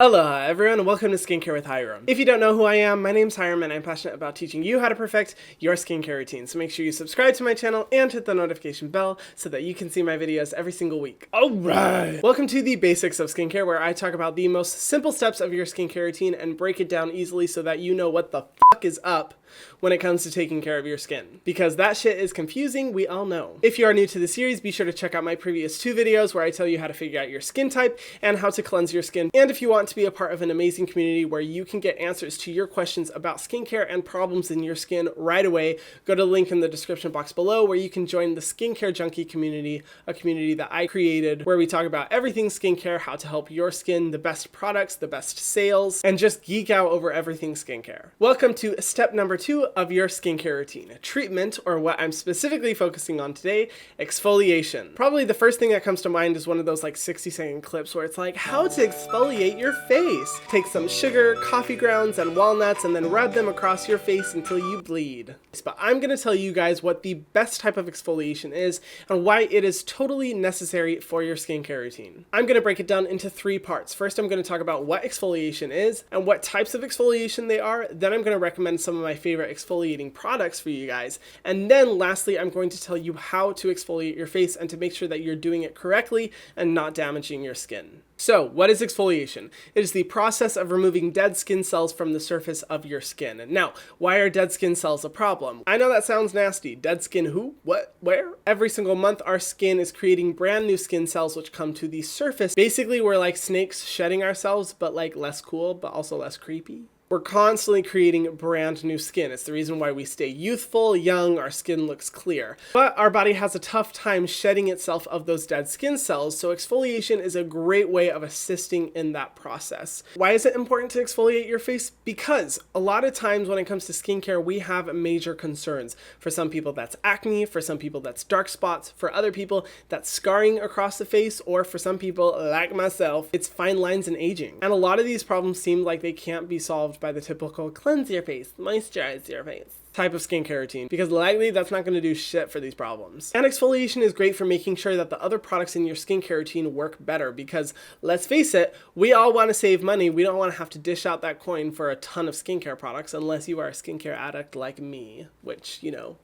Aloha everyone and welcome to Skincare with Hiram. If you don't know who I am, my name's Hiram and I'm passionate about teaching you how to perfect your skincare routine. So make sure you subscribe to my channel and hit the notification bell so that you can see my videos every single week. Alright! Welcome to the basics of skincare, where I talk about the most simple steps of your skincare routine and break it down easily so that you know what the fuck is up when it comes to taking care of your skin. Because that shit is confusing, we all know. If you are new to the series, be sure to check out my previous 2 videos where I tell you how to figure out your skin type and how to cleanse your skin. And if you want to be a part of an amazing community where you can get answers to your questions about skincare and problems in your skin right away, go to the link in the description box below where you can join the Skincare Junkie community, a community that I created where we talk about everything skincare, how to help your skin, the best products, the best sales, and just geek out over everything skincare. Welcome to step number 2 of your skincare routine, treatment, or what I'm specifically focusing on today, exfoliation. Probably the first thing that comes to mind is one of those like 60-second clips where it's like, how to exfoliate your face. Take some sugar, coffee grounds, and walnuts and then rub them across your face until you bleed. But I'm going to tell you guys what the best type of exfoliation is and why it is totally necessary for your skincare routine. I'm going to break it down into 3 parts. First, I'm going to talk about what exfoliation is and what types of exfoliation they are. Then I'm going to recommend some of my favorite exfoliating products for you guys. And then lastly, I'm going to tell you how to exfoliate your face and to make sure that you're doing it correctly and not damaging your skin. So, what is exfoliation? It is the process of removing dead skin cells from the surface of your skin. Now, why are dead skin cells a problem? I know that sounds nasty. Dead skin who? What? Where? Every single month, our skin is creating brand new skin cells which come to the surface. Basically, we're like snakes shedding ourselves, but like less cool, but also less creepy. We're constantly creating brand new skin. It's the reason why we stay youthful, young, our skin looks clear. But our body has a tough time shedding itself of those dead skin cells, so exfoliation is a great way of assisting in that process. Why is it important to exfoliate your face? Because a lot of times when it comes to skincare, we have major concerns. For some people that's acne, for some people that's dark spots, for other people that's scarring across the face, or for some people like myself, it's fine lines and aging. And a lot of these problems seem like they can't be solved by the typical cleanse your face, moisturize your face type of skincare routine, because likely that's not going to do shit for these problems. And exfoliation is great for making sure that the other products in your skincare routine work better, because let's face it, we all want to save money. We don't want to have to dish out that coin for a ton of skincare products unless you are a skincare addict like me, which, you know,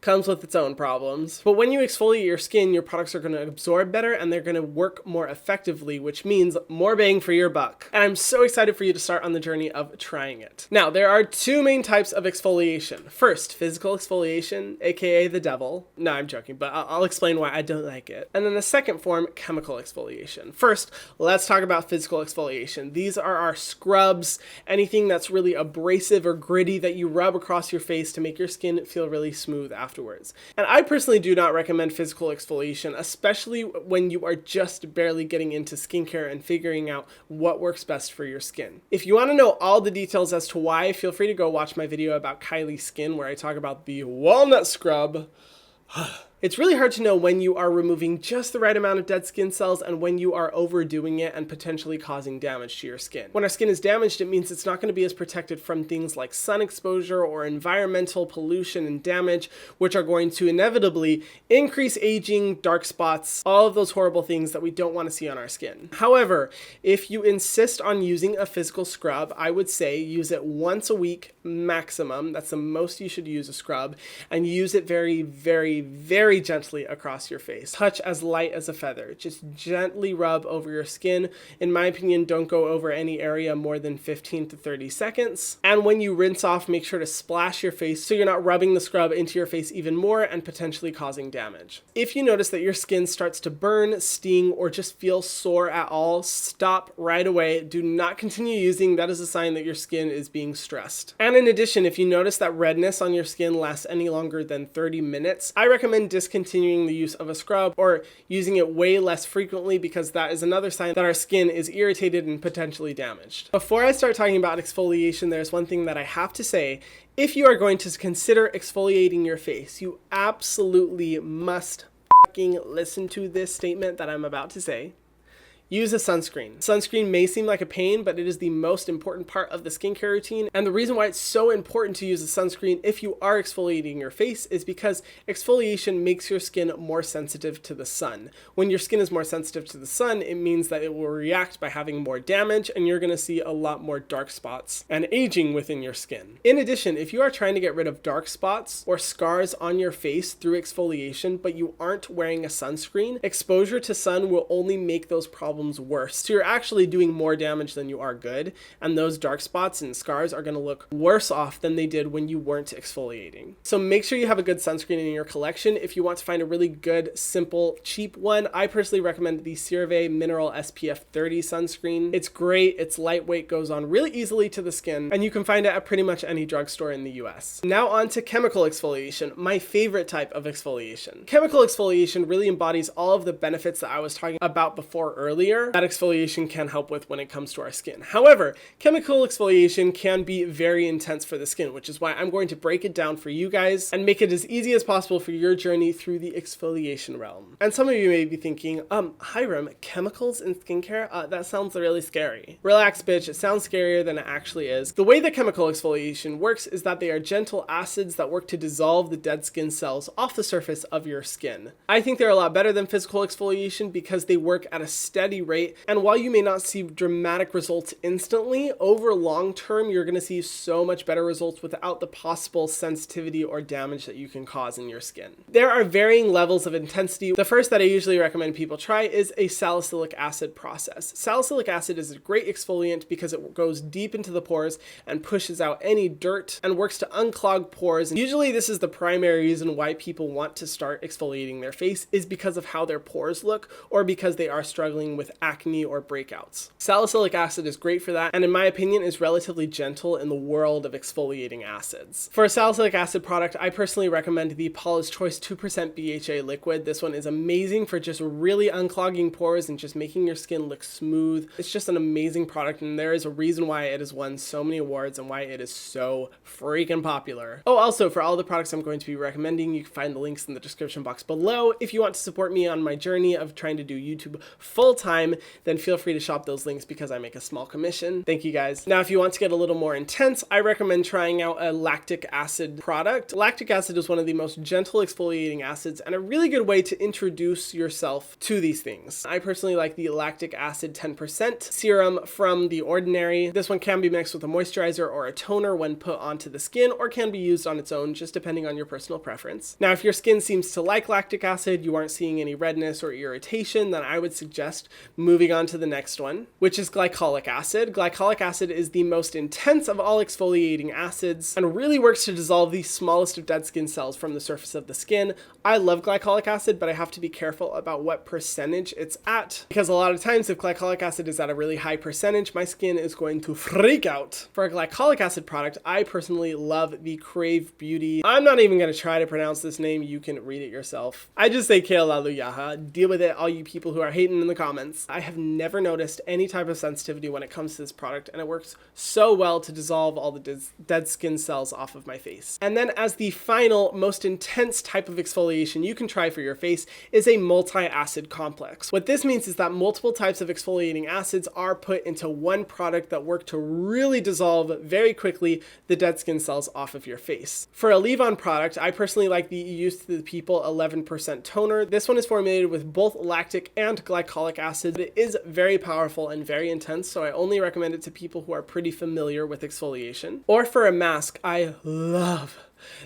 comes with its own problems. But when you exfoliate your skin, your products are going to absorb better and they're going to work more effectively, which means more bang for your buck. And I'm so excited for you to start on the journey of trying it. Now, there are 2 main types of exfoliation. First, physical exfoliation, aka the devil. No, I'm joking, but I'll explain why I don't like it. And then the second form, chemical exfoliation. First, let's talk about physical exfoliation. These are our scrubs, anything that's really abrasive or gritty that you rub across your face to make your skin feel really smooth afterwards. And I personally do not recommend physical exfoliation, especially when you are just barely getting into skincare and figuring out what works best for your skin. If you want to know all the details as to why, feel free to go watch my video about Kylie's skin where I talk about the walnut scrub. It's really hard to know when you are removing just the right amount of dead skin cells and when you are overdoing it and potentially causing damage to your skin. When our skin is damaged, it means it's not going to be as protected from things like sun exposure or environmental pollution and damage, which are going to inevitably increase aging, dark spots, all of those horrible things that we don't want to see on our skin. However, if you insist on using a physical scrub, I would say use it once a week maximum. That's the most you should use a scrub, and use it very, very, very gently across your face. Touch as light as a feather. Just gently rub over your skin. In my opinion, don't go over any area more than 15 to 30 seconds. And when you rinse off, make sure to splash your face so you're not rubbing the scrub into your face even more and potentially causing damage. If you notice that your skin starts to burn, sting, or just feel sore at all, stop right away. Do not continue using. That is a sign that your skin is being stressed. And in addition, if you notice that redness on your skin lasts any longer than 30 minutes, I recommend discontinuing the use of a scrub or using it way less frequently, because that is another sign that our skin is irritated and potentially damaged. Before I start talking about exfoliation, there's one thing that I have to say. If you are going to consider exfoliating your face, you absolutely must fucking listen to this statement that I'm about to say. use a sunscreen. Sunscreen may seem like a pain, but it is the most important part of the skincare routine. And the reason why it's so important to use a sunscreen if you are exfoliating your face is because exfoliation makes your skin more sensitive to the sun. When your skin is more sensitive to the sun, it means that it will react by having more damage, and you're going to see a lot more dark spots and aging within your skin. In addition, if you are trying to get rid of dark spots or scars on your face through exfoliation, but you aren't wearing a sunscreen, exposure to sun will only make those problems worse. So you're actually doing more damage than you are good, and those dark spots and scars are going to look worse off than they did when you weren't exfoliating. So make sure you have a good sunscreen in your collection. If you want to find a really good, simple, cheap one, I personally recommend the CeraVe Mineral SPF 30 sunscreen. It's great, it's lightweight, goes on really easily to the skin, and you can find it at pretty much any drugstore in the US. Now on to chemical exfoliation, my favorite type of exfoliation. Chemical exfoliation really embodies all of the benefits that I was talking about before earlier that exfoliation can help with when it comes to our skin. However, chemical exfoliation can be very intense for the skin, which is why I'm going to break it down for you guys and make it as easy as possible for your journey through the exfoliation realm. And some of you may be thinking, Hiram, chemicals in skincare? That sounds really scary. Relax, bitch, it sounds scarier than it actually is. The way that chemical exfoliation works is that they are gentle acids that work to dissolve the dead skin cells off the surface of your skin. I think they're a lot better than physical exfoliation because they work at a steady rate, and while you may not see dramatic results instantly, over long term you're going to see so much better results without the possible sensitivity or damage that you can cause in your skin. There are varying levels of intensity. The first that I usually recommend people try is a salicylic acid process. Salicylic acid is a great exfoliant because it goes deep into the pores and pushes out any dirt and works to unclog pores. And usually this is the primary reason why people want to start exfoliating their face, is because of how their pores look or because they are struggling with acne or breakouts. Salicylic acid is great for that, and in my opinion is relatively gentle in the world of exfoliating acids. For a salicylic acid product, I personally recommend the Paula's Choice 2% BHA liquid. This one is amazing for just really unclogging pores and just making your skin look smooth. It's just an amazing product, and there is a reason why it has won so many awards and why it is so freaking popular. Oh, also, for all the products I'm going to be recommending, you can find the links in the description box below. If you want to support me on my journey of trying to do YouTube full-time, then feel free to shop those links because I make a small commission. Thank you guys. Now, if you want to get a little more intense, I recommend trying out a lactic acid product. Lactic acid is one of the most gentle exfoliating acids and a really good way to introduce yourself to these things. I personally like the lactic acid 10% serum from The Ordinary. This one can be mixed with a moisturizer or a toner when put onto the skin, or can be used on its own, just depending on your personal preference. Now, if your skin seems to like lactic acid, you aren't seeing any redness or irritation, then I would suggest moving on to the next one, which is glycolic acid. Glycolic acid is the most intense of all exfoliating acids and really works to dissolve the smallest of dead skin cells from the surface of the skin. I love glycolic acid, but I have to be careful about what percentage it's at, because a lot of times if glycolic acid is at a really high percentage, my skin is going to freak out. For a glycolic acid product, I personally love the Krave Beauty. I'm not even going to try to pronounce this name. You can read it yourself. I just say Kale-lalu-yAHA. Deal with it, all you people who are hating in the comments. I have never noticed any type of sensitivity when it comes to this product, and it works so well to dissolve all the dead skin cells off of my face. And then as the final, most intense type of exfoliation you can try for your face is a multi-acid complex. What this means is that multiple types of exfoliating acids are put into one product that work to really dissolve very quickly the dead skin cells off of your face. For a leave-on product, I personally like the Youth to the People 11% toner. This one is formulated with both lactic and glycolic acid. It is very powerful and very intense, so I only recommend it to people who are pretty familiar with exfoliation. Or for a mask, I love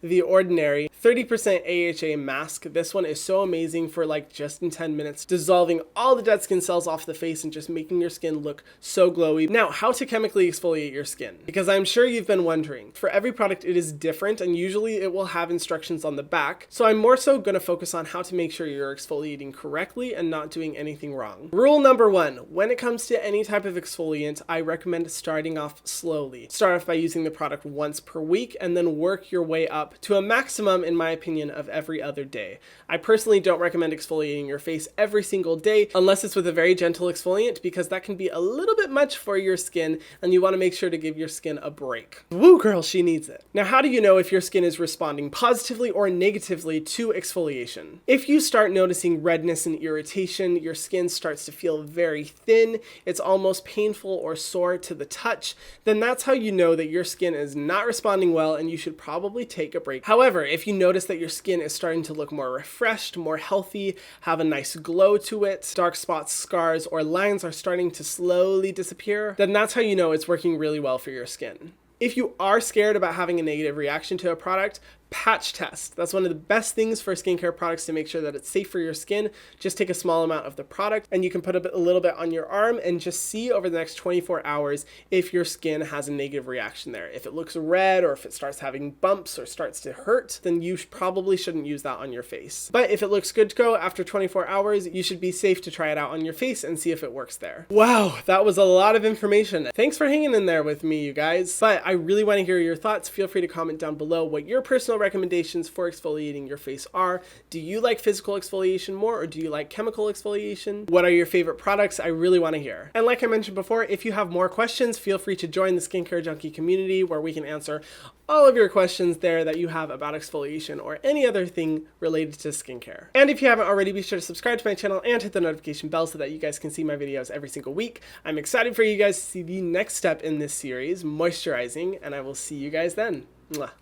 The Ordinary 30% AHA mask. This one is so amazing for like just in 10 minutes, dissolving all the dead skin cells off the face and just making your skin look so glowy. Now, how to chemically exfoliate your skin? Because I'm sure you've been wondering. For every product, it is different, and usually it will have instructions on the back. So I'm more so going to focus on how to make sure you're exfoliating correctly and not doing anything wrong. Rule number 1, when it comes to any type of exfoliant, I recommend starting off slowly. Start off by using the product once per week and then work your way way up to a maximum, in my opinion, of every other day. I personally don't recommend exfoliating your face every single day unless it's with a very gentle exfoliant, because that can be a little bit much for your skin and you want to make sure to give your skin a break. Woo girl, she needs it. Now, how do you know if your skin is responding positively or negatively to exfoliation? If you start noticing redness and irritation, your skin starts to feel very thin, it's almost painful or sore to the touch, then that's how you know that your skin is not responding well and you should probably take a break. However, if you notice that your skin is starting to look more refreshed, more healthy, have a nice glow to it, dark spots, scars, or lines are starting to slowly disappear, then that's how you know it's working really well for your skin. If you are scared about having a negative reaction to a product, patch test. That's one of the best things for skincare products to make sure that it's safe for your skin. Just take a small amount of the product and you can put a little bit on your arm and just see over the next 24 hours if your skin has a negative reaction there. If it looks red or if it starts having bumps or starts to hurt, then you probably shouldn't use that on your face. But if it looks good to go after 24 hours, you should be safe to try it out on your face and see if it works there. Wow, that was a lot of information. Thanks for hanging in there with me, you guys. But I really want to hear your thoughts. Feel free to comment down below what your personal recommendations for exfoliating your face are. Do you like physical exfoliation more, or do you like chemical exfoliation? What are your favorite products? I really want to hear. And like I mentioned before, if you have more questions, feel free to join the Skincare Junkie community where we can answer all of your questions there that you have about exfoliation or any other thing related to skincare. And if you haven't already, be sure to subscribe to my channel and hit the notification bell so that you guys can see my videos every single week. I'm excited for you guys to see the next step in this series, moisturizing, and I will see you guys then. Mwah.